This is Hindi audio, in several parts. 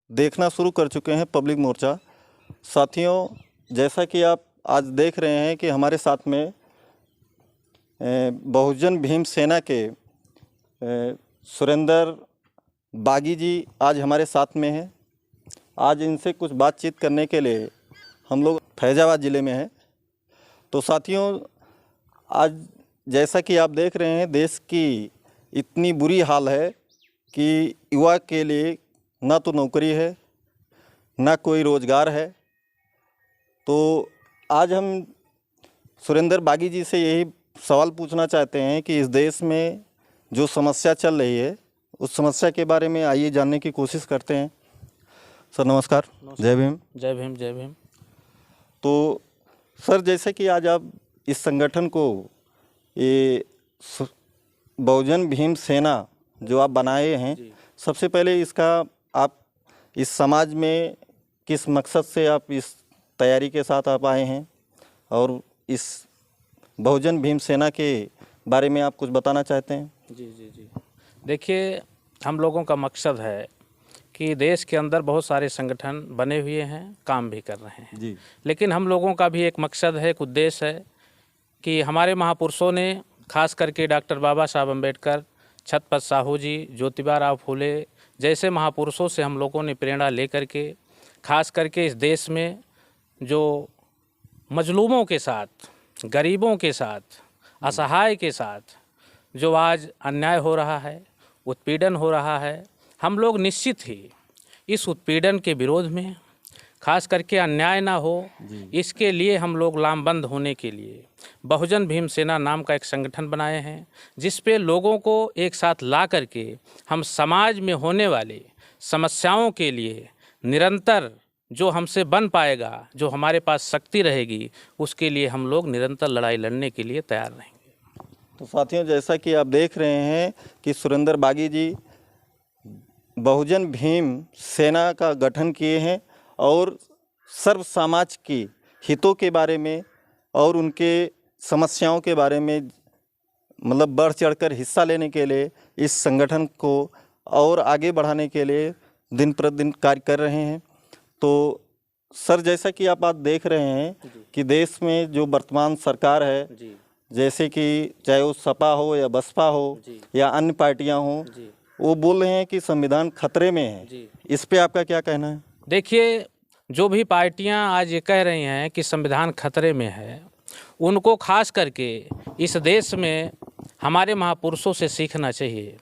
देखना शुरू कर चुके हैं पब्लिक मोर्चा। साथियों, जैसा कि आप आज देख रहे हैं कि हमारे साथ में बहुजन भीम सेना के सुरेंद्र बागी जी आज हमारे साथ में हैं। आज इनसे कुछ बातचीत करने के लिए हम लोग फैज़ाबाद ज़िले में हैं। तो साथियों, आज जैसा कि आप देख रहे हैं, देश की इतनी बुरी हाल है कि युवा के लिए ना तो नौकरी है, ना कोई रोज़गार है। तो आज हम सुरेंद्र बागी जी से यही सवाल पूछना चाहते हैं कि इस देश में जो समस्या चल रही है उस समस्या के बारे में आइए जानने की कोशिश करते हैं। सर नमस्कार। जय भीम। जय भीम। जय भीम। तो सर, जैसे कि आज आप इस संगठन को, ये बहुजन भीम सेना जो आप बनाए हैं, सबसे पहले इसका आप इस समाज में किस मकसद से आप इस तैयारी के साथ आप आए हैं, और इस बहुजन भीम सेना के बारे में आप कुछ बताना चाहते हैं? जी। देखिए, हम लोगों का मकसद है कि देश के अंदर बहुत सारे संगठन बने हुए हैं, काम भी कर रहे हैं जी। लेकिन हम लोगों का भी एक मकसद है, एक उद्देश्य है कि हमारे महापुरुषों ने, खास करके डॉक्टर बाबा साहब अम्बेडकर, छत्रपति साहू जी, ज्योतिबा राव फूले जैसे महापुरुषों से हम लोगों ने प्रेरणा लेकर के, खास करके इस देश में जो मजलूमों के साथ, गरीबों के साथ, असहाय के साथ जो आज अन्याय हो रहा है, उत्पीड़न हो रहा है, हम लोग निश्चित ही इस उत्पीड़न के विरोध में, खास करके अन्याय ना हो, इसके लिए हम लोग लामबंद होने के लिए बहुजन भीम सेना नाम का एक संगठन बनाए हैं, जिस पे लोगों को एक साथ ला करके हम समाज में होने वाले समस्याओं के लिए निरंतर जो हमसे बन पाएगा, जो हमारे पास शक्ति रहेगी, उसके लिए हम लोग निरंतर लड़ाई लड़ने के लिए तैयार रहेंगे। तो साथियों, जैसा कि आप देख रहे हैं कि सुरेंद्र बागी जी बहुजन भीम सेना का गठन किए हैं और सर्व समाज की हितों के बारे में और उनके समस्याओं के बारे में मतलब बढ़ चढ़कर हिस्सा लेने के लिए इस संगठन को और आगे बढ़ाने के लिए दिन प्रतिदिन कार्य कर रहे हैं। तो सर, जैसा कि आप आज देख रहे हैं कि देश में जो वर्तमान सरकार है, जैसे कि चाहे वो सपा हो या बसपा हो या अन्य पार्टियां हों, वो बोल रहे हैं कि संविधान खतरे में है। इस पे आपका क्या कहना है? देखिए, जो भी पार्टियां आज ये कह रही हैं कि संविधान खतरे में है, उनको खास करके इस देश में हमारे महापुरुषों से सीखना चाहिए।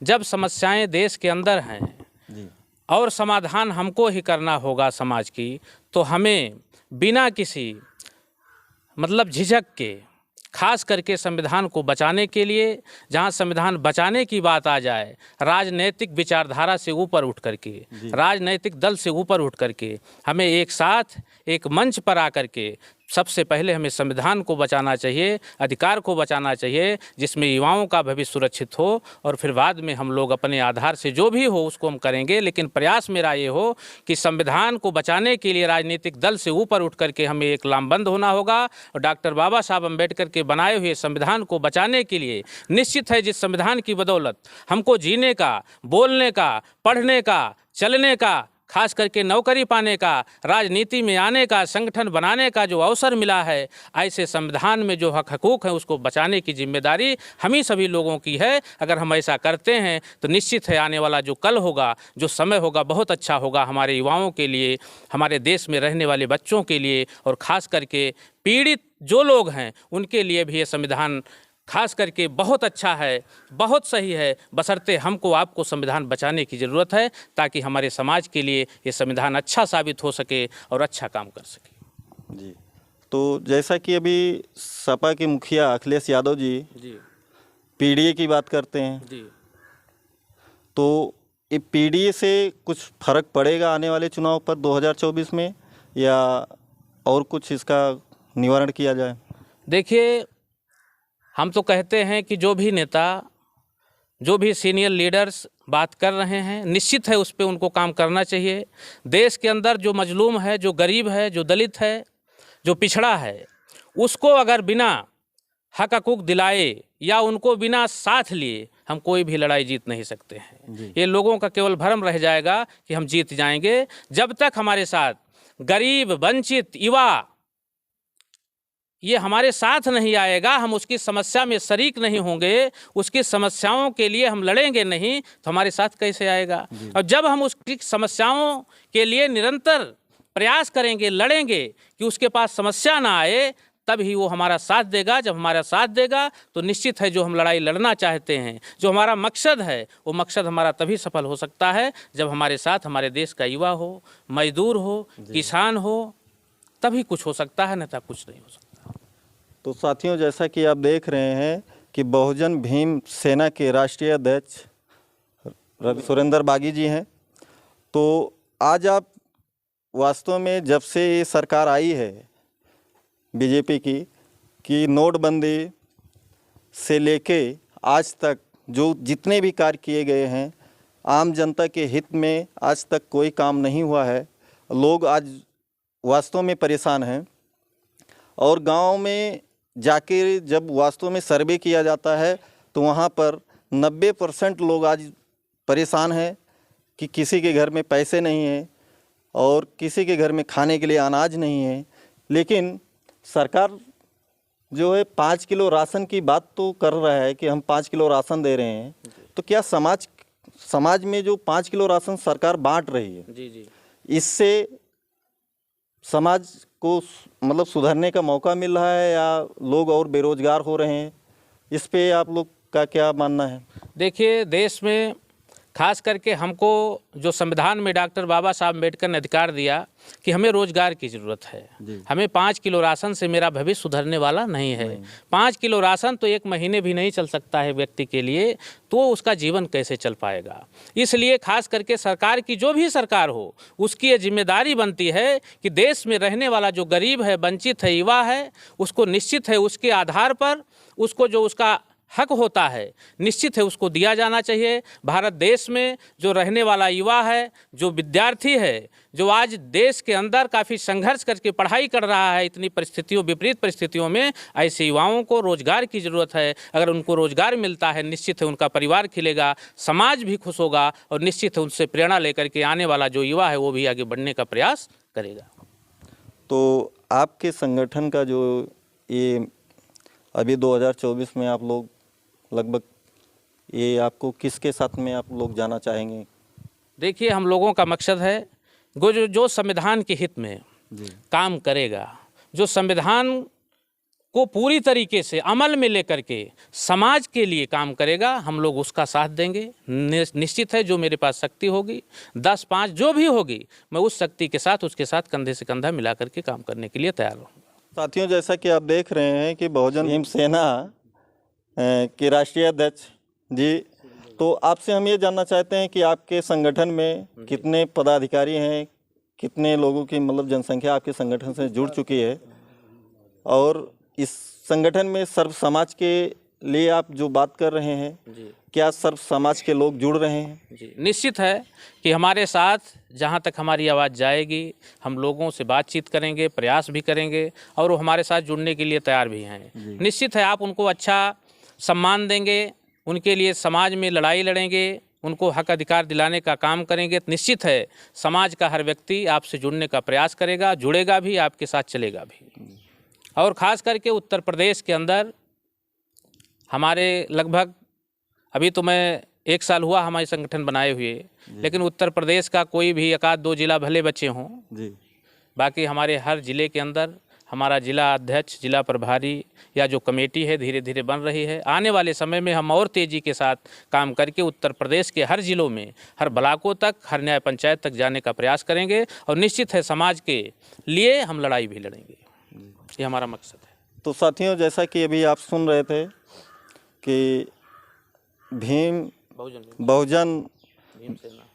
जब समस्याएं देश के अंदर हैं और समाधान हमको ही करना होगा समाज की, तो हमें बिना किसी मतलब झिझक के, खास करके संविधान को बचाने के लिए, जहां संविधान बचाने की बात आ जाए, राजनैतिक विचारधारा से ऊपर उठ करके, राजनैतिक दल से ऊपर उठ करके हमें एक साथ एक मंच पर आकर के सबसे पहले हमें संविधान को बचाना चाहिए, अधिकार को बचाना चाहिए, जिसमें युवाओं का भविष्य सुरक्षित हो, और फिर बाद में हम लोग अपने आधार से जो भी हो उसको हम करेंगे। लेकिन प्रयास मेरा ये हो कि संविधान को बचाने के लिए राजनीतिक दल से ऊपर उठ करके हमें एक लामबंद होना होगा, और डॉक्टर बाबा साहब अम्बेडकर के बनाए हुए संविधान को बचाने के लिए निश्चित है, जिस संविधान की बदौलत हमको जीने का, बोलने का, पढ़ने का, चलने का, खास करके नौकरी पाने का, राजनीति में आने का, संगठन बनाने का जो अवसर मिला है, ऐसे संविधान में जो हक हकूक़ हैं उसको बचाने की जिम्मेदारी हम ही सभी लोगों की है। अगर हम ऐसा करते हैं तो निश्चित है आने वाला जो कल होगा, जो समय होगा, बहुत अच्छा होगा हमारे युवाओं के लिए, हमारे देश में रहने वाले बच्चों के लिए, और ख़ास करके पीड़ित जो लोग हैं उनके लिए भी ये संविधान खास करके बहुत अच्छा है, बहुत सही है। बशर्ते हमको आपको संविधान बचाने की ज़रूरत है, ताकि हमारे समाज के लिए ये संविधान अच्छा साबित हो सके और अच्छा काम कर सके। जी, तो जैसा कि अभी सपा के मुखिया अखिलेश यादव जी पीडीए की बात करते हैं जी, तो ये पीडीए से कुछ फर्क पड़ेगा आने वाले चुनाव पर 2024 में, या और कुछ इसका निवारण किया जाए? देखिए, हम तो कहते हैं कि जो भी नेता, जो भी सीनियर लीडर्स बात कर रहे हैं, निश्चित है उस पर उनको काम करना चाहिए। देश के अंदर जो मजलूम है, जो गरीब है, जो दलित है, जो पिछड़ा है, उसको अगर बिना हक हकूक दिलाए या उनको बिना साथ लिए हम कोई भी लड़ाई जीत नहीं सकते हैं। ये लोगों का केवल भ्रम रह जाएगा कि हम जीत जाएंगे। जब तक हमारे साथ गरीब, वंचित, युवा ये हमारे साथ नहीं आएगा, हम उसकी समस्या में शरीक नहीं होंगे, उसकी समस्याओं के लिए हम लड़ेंगे नहीं, तो हमारे साथ कैसे आएगा। और जब हम उसकी समस्याओं के लिए निरंतर प्रयास करेंगे, लड़ेंगे कि उसके पास समस्या ना आए, तब ही वो हमारा साथ देगा। जब हमारा साथ देगा तो निश्चित है जो हम लड़ाई लड़ना चाहते हैं, जो हमारा मकसद है, वो मकसद हमारा तभी सफल हो सकता है जब हमारे साथ हमारे देश का युवा हो, मजदूर हो, किसान हो, तभी कुछ हो सकता है, नहीं तो कुछ नहीं हो सकता। तो साथियों, जैसा कि आप देख रहे हैं कि बहुजन भीम सेना के राष्ट्रीय अध्यक्ष सुरेंद्र बागी जी हैं। तो आज आप वास्तव में जब से ये सरकार आई है बीजेपी की, कि नोटबंदी से लेके आज तक जो जितने भी कार्य किए गए हैं, आम जनता के हित में आज तक कोई काम नहीं हुआ है। लोग आज वास्तव में परेशान हैं। और गांव में जाके जब वास्तव में सर्वे किया जाता है तो वहाँ पर 90% लोग आज परेशान हैं कि किसी के घर में पैसे नहीं हैं और किसी के घर में खाने के लिए अनाज नहीं है। लेकिन सरकार जो है 5 किलो राशन की बात तो कर रहा है कि हम 5 किलो राशन दे रहे हैं। तो क्या समाज में जो 5 किलो राशन सरकार बांट रही है, जी, इससे समाज को मतलब सुधरने का मौका मिल रहा है या लोग और बेरोजगार हो रहे हैं? इस पे आप लोग का क्या मानना है? देखिए, देश में खास करके हमको जो संविधान में डॉक्टर बाबा साहब अम्बेडकर ने अधिकार दिया कि हमें रोजगार की ज़रूरत है, हमें 5 किलो राशन से मेरा भविष्य सुधरने वाला नहीं है। 5 किलो राशन तो 1 महीने भी नहीं चल सकता है व्यक्ति के लिए, तो उसका जीवन कैसे चल पाएगा। इसलिए खास करके सरकार की, जो भी सरकार हो, उसकी ये जिम्मेदारी बनती है कि देश में रहने वाला जो गरीब है, वंचित है, युवा है, उसको निश्चित है उसके आधार पर उसको जो उसका हक होता है निश्चित है उसको दिया जाना चाहिए। भारत देश में जो रहने वाला युवा है, जो विद्यार्थी है, जो आज देश के अंदर काफ़ी संघर्ष करके पढ़ाई कर रहा है, इतनी परिस्थितियों, विपरीत परिस्थितियों में ऐसे युवाओं को रोजगार की ज़रूरत है। अगर उनको रोजगार मिलता है, निश्चित है उनका परिवार खिलेगा, समाज भी खुश होगा और निश्चित है उनसे प्रेरणा लेकर के आने वाला जो युवा है वो भी आगे बढ़ने का प्रयास करेगा। तो आपके संगठन का जो ये अभी 2024 में आप लोग लगभग ये आपको किसके साथ में आप लोग जाना चाहेंगे? देखिए, हम लोगों का मकसद है जो संविधान के हित में काम करेगा, जो संविधान को पूरी तरीके से अमल में लेकर के समाज के लिए काम करेगा, हम लोग उसका साथ देंगे। निश्चित है जो मेरे पास शक्ति होगी, 10-5 जो भी होगी, मैं उस शक्ति के साथ उसके साथ कंधे से कंधा मिला करके काम करने के लिए तैयार हूँ। साथियों, जैसा कि आप देख रहे हैं कि बहुजन भीम सेना के राष्ट्रीय अध्यक्ष जी, तो आपसे हम ये जानना चाहते हैं कि आपके संगठन में कितने पदाधिकारी हैं, कितने लोगों की मतलब जनसंख्या आपके संगठन से जुड़ चुकी है, और इस संगठन में सर्व समाज के लिए आप जो बात कर रहे हैं, क्या सर्व समाज के लोग जुड़ रहे हैं? जी, निश्चित है कि हमारे साथ जहाँ तक हमारी आवाज़ जाएगी, हम लोगों से बातचीत करेंगे, प्रयास भी करेंगे और वो हमारे साथ जुड़ने के लिए तैयार भी हैं। निश्चित है आप उनको अच्छा सम्मान देंगे, उनके लिए समाज में लड़ाई लड़ेंगे, उनको हक अधिकार दिलाने का काम करेंगे, तो निश्चित है समाज का हर व्यक्ति आपसे जुड़ने का प्रयास करेगा, जुड़ेगा भी, आपके साथ चलेगा भी। और ख़ास करके उत्तर प्रदेश के अंदर हमारे लगभग, अभी तो मैं 1 साल हुआ हमारे संगठन बनाए हुए, लेकिन उत्तर प्रदेश का कोई भी 1-2 जिला भले बचे हों, बाकी हमारे हर ज़िले के अंदर हमारा जिला अध्यक्ष, जिला प्रभारी या जो कमेटी है धीरे धीरे बन रही है। आने वाले समय में हम और तेज़ी के साथ काम करके उत्तर प्रदेश के हर ज़िलों में, हर ब्लॉकों तक, हर न्याय पंचायत तक जाने का प्रयास करेंगे और निश्चित है समाज के लिए हम लड़ाई भी लड़ेंगे। ये हमारा मकसद है। तो साथियों, जैसा कि अभी आप सुन रहे थे कि बहुजन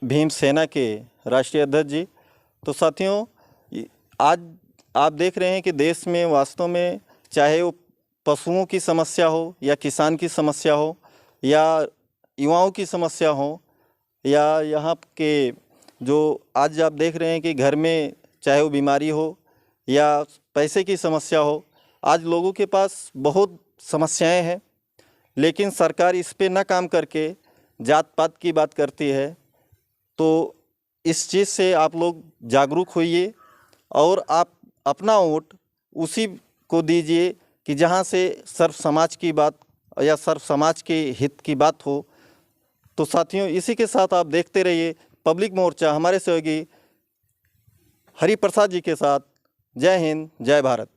भीम सेना के राष्ट्रीय अध्यक्ष जी, तो साथियों आज आप देख रहे हैं कि देश में वास्तव में चाहे वो पशुओं की समस्या हो या किसान की समस्या हो या युवाओं की समस्या हो या यहाँ के जो आज आप देख रहे हैं कि घर में चाहे वो बीमारी हो या पैसे की समस्या हो, आज लोगों के पास बहुत समस्याएं हैं, लेकिन सरकार इस पे न काम करके जात पात की बात करती है। तो इस चीज़ से आप लोग जागरूक होइए और आप अपना वोट उसी को दीजिए कि जहां से सर्व समाज की बात या सर्व समाज के हित की बात हो। तो साथियों, इसी के साथ आप देखते रहिए पब्लिक मोर्चा हमारे सहयोगी हरि प्रसाद जी के साथ। जय हिंद, जय भारत।